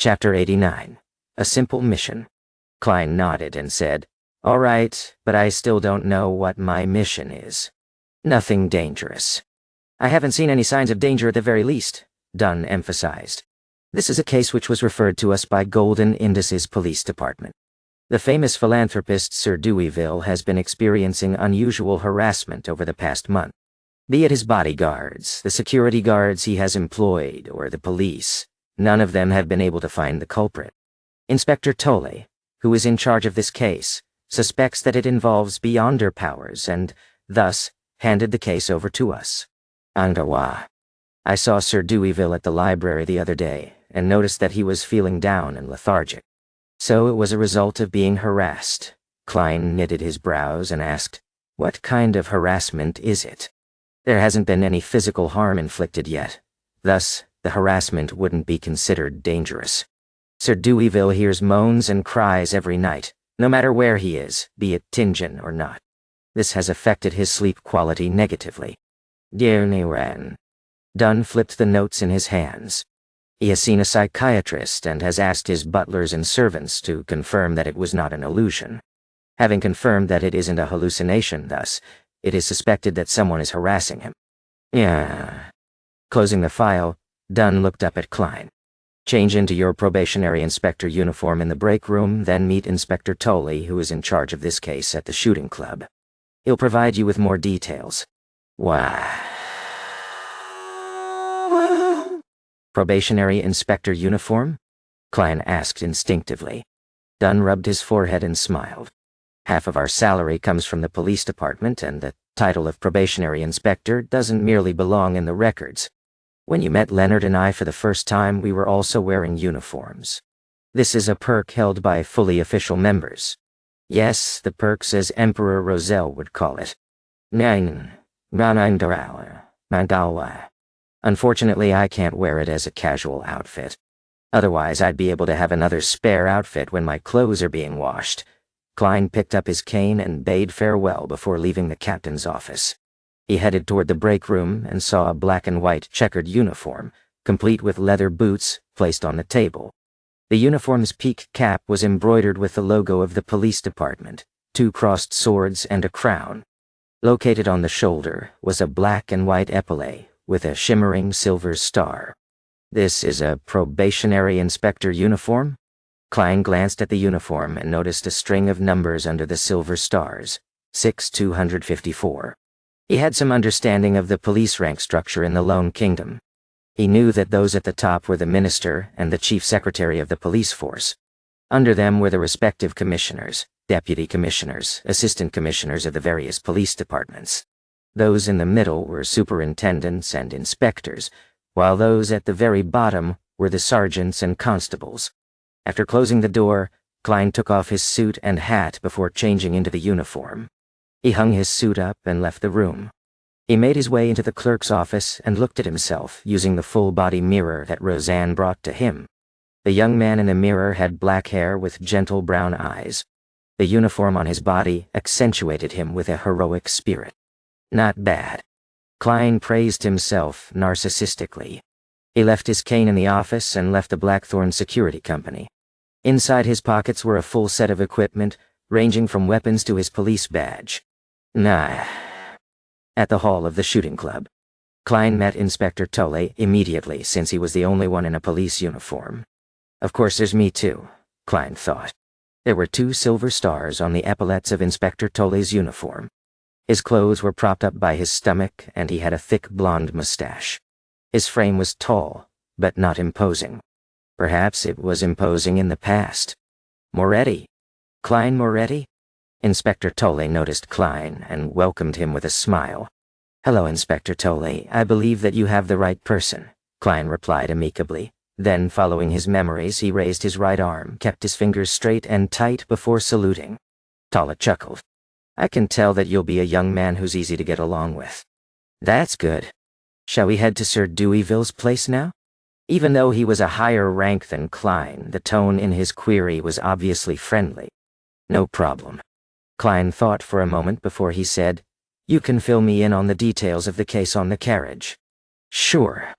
Chapter 89. A Simple Mission. Klein nodded and said, "All right, but I still don't know what my mission is." "Nothing dangerous." "I haven't seen any signs of danger at the very least," Dunn emphasized. "This is a case which was referred to us by Golden Indus's police department. The famous philanthropist Sir Deweyville has been experiencing unusual harassment over the past month. Be it his bodyguards, the security guards he has employed, or the police, none of them have been able to find the culprit. Inspector Tolle, who is in charge of this case, suspects that it involves beyonder powers and, thus, handed the case over to us. Angawa. I saw Sir Deweyville at the library the other day and noticed that he was feeling down and lethargic. So it was a result of being harassed." Klein knitted his brows and asked, "What kind of harassment is it?" "There hasn't been any physical harm inflicted yet. Thus, the harassment wouldn't be considered dangerous. Sir Deweyville hears moans and cries every night, no matter where he is, be it Tingen or not. This has affected his sleep quality negatively." "Dear Niran." Dunn flipped the notes in his hands. "He has seen a psychiatrist and has asked his butlers and servants to confirm that it was not an illusion. Having confirmed that it isn't a hallucination, thus, it is suspected that someone is harassing him." "Yeah." Closing the file, Dunn looked up at Klein. "Change into your probationary inspector uniform in the break room, then meet Inspector Tolle, who is in charge of this case at the shooting club. He'll provide you with more details." "Why?" "Probationary inspector uniform?" Klein asked instinctively. Dunn rubbed his forehead and smiled. "Half of our salary comes from the police department, and the title of probationary inspector doesn't merely belong in the records. When you met Leonard and I for the first time, we were also wearing uniforms. This is a perk held by fully official members. Yes, the perks as Emperor Roselle would call it. Unfortunately, I can't wear it as a casual outfit. Otherwise, I'd be able to have another spare outfit when my clothes are being washed." Klein picked up his cane and bade farewell before leaving the captain's office. He headed toward the break room and saw a black and white checkered uniform, complete with leather boots, placed on the table. The uniform's peak cap was embroidered with the logo of the police department, 2 crossed swords and a crown. Located on the shoulder was a black and white epaulet with a shimmering silver star. "This is a probationary inspector uniform?" Klein glanced at the uniform and noticed a string of numbers under the silver stars, 6254. He had some understanding of the police rank structure in the Lone Kingdom. He knew that those at the top were the minister and the chief secretary of the police force. Under them were the respective commissioners, deputy commissioners, assistant commissioners of the various police departments. Those in the middle were superintendents and inspectors, while those at the very bottom were the sergeants and constables. After closing the door, Klein took off his suit and hat before changing into the uniform. He hung his suit up and left the room. He made his way into the clerk's office and looked at himself using the full-body mirror that Roseanne brought to him. The young man in the mirror had black hair with gentle brown eyes. The uniform on his body accentuated him with a heroic spirit. Not bad. Klein praised himself narcissistically. He left his cane in the office and left the Blackthorn Security Company. Inside his pockets were a full set of equipment, ranging from weapons to his police badge. At the hall of the shooting club, Klein met Inspector Tolle immediately, since he was the only one in a police uniform. Of course there's me too, Klein thought. There were 2 silver stars on the epaulettes of Inspector Tolle's uniform. His clothes were propped up by his stomach, and he had a thick blonde mustache. His frame was tall, but not imposing. Perhaps it was imposing in the past. Moretti. Klein Moretti? Inspector Tolle noticed Klein and welcomed him with a smile. "Hello, Inspector Tolle. I believe that you have the right person," Klein replied amicably. Then, following his memories, he raised his right arm, kept his fingers straight and tight before saluting. Tolle chuckled. "I can tell that you'll be a young man who's easy to get along with." "That's good. Shall we head to Sir Deweyville's place now?" Even though he was a higher rank than Klein, the tone in his query was obviously friendly. "No problem." Klein thought for a moment before he said, "You can fill me in on the details of the case on the carriage." "Sure."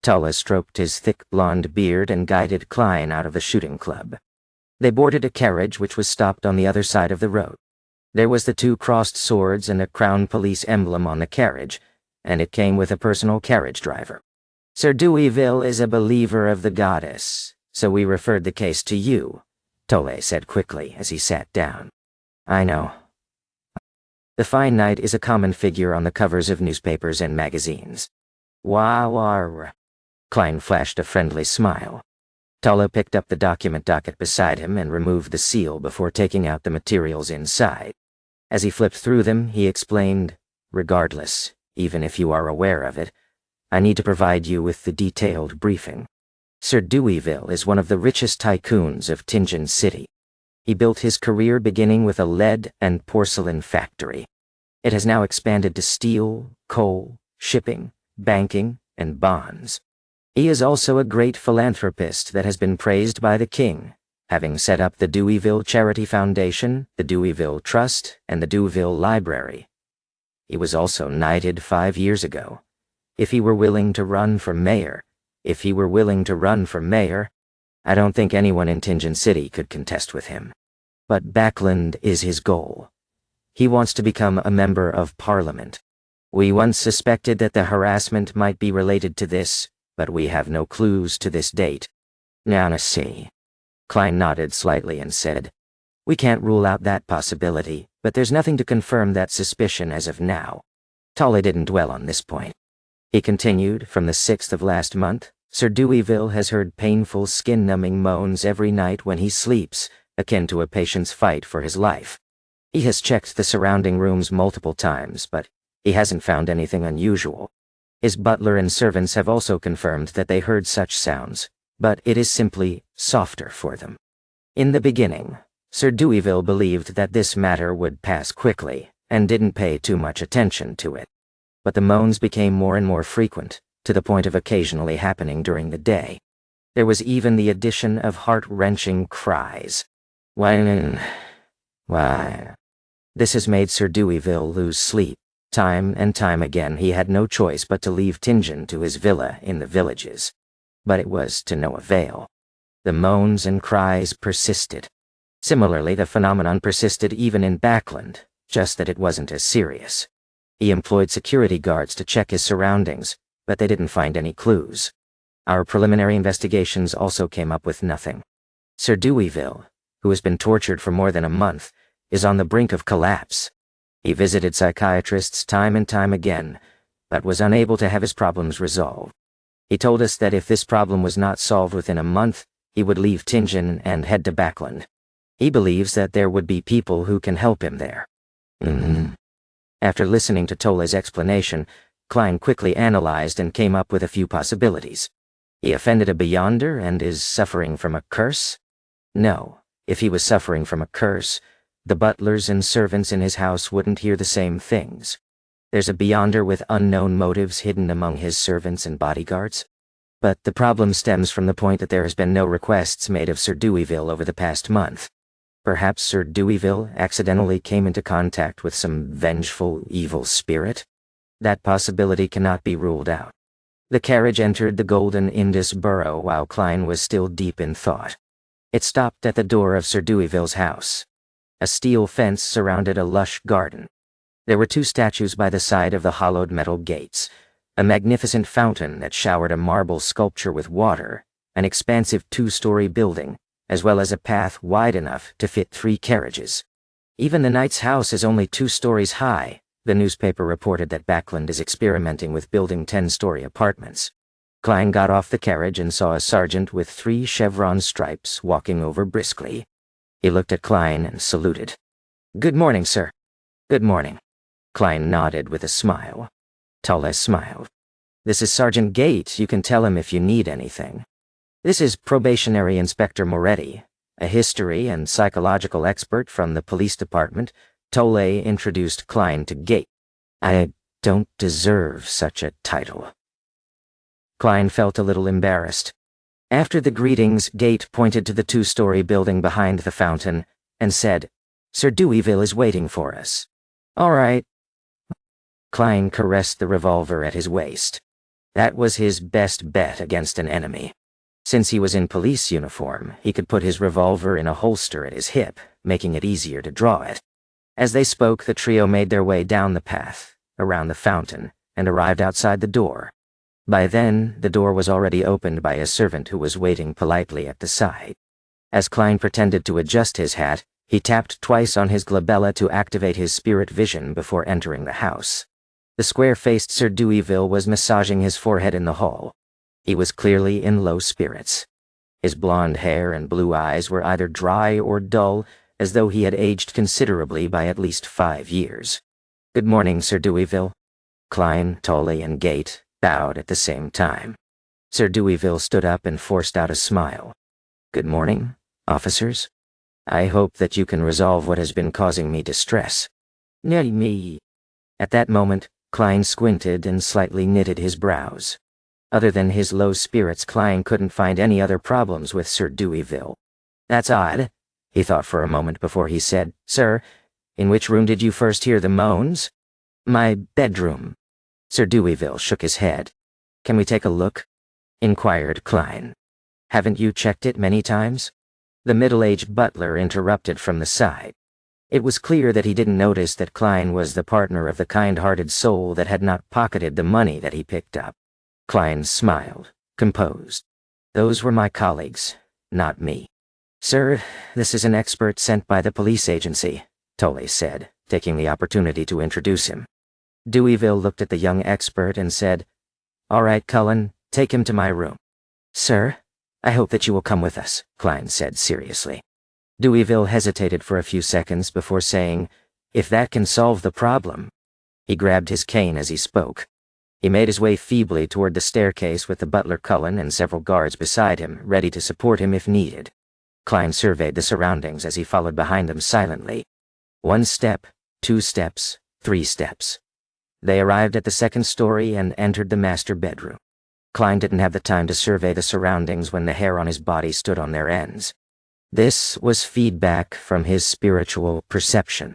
Tulla stroked his thick blonde beard and guided Klein out of the shooting club. They boarded a carriage which was stopped on the other side of the road. There was the 2 crossed swords and a crown police emblem on the carriage, and it came with a personal carriage driver. Sir Deweyville is a believer of the goddess, so we referred the case to you, Tolle said quickly as he sat down. I know. The fine knight is a common figure on the covers of newspapers and magazines. Wah. Klein flashed a friendly smile. Tulla picked up the document docket beside him and removed the seal before taking out the materials inside. As he flipped through them, he explained, regardless, even if you are aware of it, I need to provide you with the detailed briefing. Sir Deweyville is one of the richest tycoons of Tingen City. He built his career beginning with a lead and porcelain factory. It has now expanded to steel, coal, shipping, banking, and bonds. He is also a great philanthropist that has been praised by the king, having set up the Deweyville Charity Foundation, the Deweyville Trust, and the Deweyville Library. He was also knighted 5 years ago. If he were willing to run for mayor, I don't think anyone in Tingen City could contest with him. But Backland is his goal. He wants to become a member of Parliament. We once suspected that the harassment might be related to this, but we have no clues to this date. Now, see. Klein nodded slightly and said, We can't rule out that possibility, but there's nothing to confirm that suspicion as of now. Tulla didn't dwell on this point. He continued, from the 6th of last month, Sir Deweyville has heard painful skin-numbing moans every night when he sleeps, akin to a patient's fight for his life. He has checked the surrounding rooms multiple times, but he hasn't found anything unusual. His butler and servants have also confirmed that they heard such sounds, but it is simply softer for them. In the beginning, Sir Deweyville believed that this matter would pass quickly, and didn't pay too much attention to it. But the moans became more and more frequent, to the point of occasionally happening during the day. There was even the addition of heart-wrenching cries. Why? This has made Sir Deweyville lose sleep. Time and time again he had no choice but to leave Tingen to his villa in the villages. But it was to no avail. The moans and cries persisted. Similarly, the phenomenon persisted even in Backland, just that it wasn't as serious. He employed security guards to check his surroundings, but they didn't find any clues. Our preliminary investigations also came up with nothing. Sir Deweyville, who has been tortured for more than a month, is on the brink of collapse. He visited psychiatrists time and time again, but was unable to have his problems resolved. He told us that if this problem was not solved within a month, he would leave Tingen and head to Backland. He believes that there would be people who can help him there. After listening to Tolle's explanation, Klein quickly analyzed and came up with a few possibilities. He offended a beyonder and is suffering from a curse? No, if he was suffering from a curse, the butlers and servants in his house wouldn't hear the same things. There's a beyonder with unknown motives hidden among his servants and bodyguards. But the problem stems from the point that there has been no requests made of Sir Deweyville over the past month. Perhaps Sir Deweyville accidentally came into contact with some vengeful, evil spirit? That possibility cannot be ruled out. The carriage entered the Golden Indus Burrow while Klein was still deep in thought. It stopped at the door of Sir Deweyville's house. A steel fence surrounded a lush garden. There were 2 statues by the side of the hollowed metal gates, a magnificent fountain that showered a marble sculpture with water, an expansive 2-story building, as well as a path wide enough to fit 3 carriages. Even the knight's house is only 2 stories high. The newspaper reported that Backland is experimenting with building 10-story apartments. Klein got off the carriage and saw a sergeant with 3 chevron stripes walking over briskly. He looked at Klein and saluted. "Good morning, sir." "Good morning." Klein nodded with a smile. Tulla smiled. "This is Sergeant Gate. You can tell him if you need anything. This is Probationary Inspector Moretti, a history and psychological expert from the police department." Tolle introduced Klein to Gate. "I don't deserve such a title." Klein felt a little embarrassed. After the greetings, Gate pointed to the 2-story building behind the fountain and said, "Sir Deweyville is waiting for us." "All right." Klein caressed the revolver at his waist. That was his best bet against an enemy. Since he was in police uniform, he could put his revolver in a holster at his hip, making it easier to draw it. As they spoke, the trio made their way down the path, around the fountain, and arrived outside the door. By then, the door was already opened by a servant who was waiting politely at the side. As Klein pretended to adjust his hat, he tapped twice on his glabella to activate his spirit vision before entering the house. The square-faced Sir Deweyville was massaging his forehead in the hall. He was clearly in low spirits. His blonde hair and blue eyes were either dry or dull, as though he had aged considerably by at least 5 years. "Good morning, Sir Deweyville." Klein, Tully, and Gate bowed at the same time. Sir Deweyville stood up and forced out a smile. "Good morning, officers. I hope that you can resolve what has been causing me distress." "Nay, me." At that moment, Klein squinted and slightly knitted his brows. Other than his low spirits, Klein couldn't find any other problems with Sir Deweyville. "That's odd," he thought for a moment before he said, "Sir, in which room did you first hear the moans?" "My bedroom." Sir Deweyville shook his head. "Can we take a look?" inquired Klein. "Haven't you checked it many times?" The middle-aged butler interrupted from the side. It was clear that he didn't notice that Klein was the partner of the kind-hearted soul that had not pocketed the money that he picked up. Klein smiled, composed. "Those were my colleagues, not me." "Sir, this is an expert sent by the police agency," Tully said, taking the opportunity to introduce him. Deweyville looked at the young expert and said, "All right, Cullen, take him to my room." "Sir, I hope that you will come with us," Klein said seriously. Deweyville hesitated for a few seconds before saying, "If that can solve the problem." He grabbed his cane as he spoke. He made his way feebly toward the staircase with the butler Cullen and several guards beside him, ready to support him if needed. Klein surveyed the surroundings as he followed behind them silently. 1 step, 2 steps, 3 steps. They arrived at the 2nd story and entered the master bedroom. Klein didn't have the time to survey the surroundings when the hair on his body stood on their ends. This was feedback from his spiritual perception.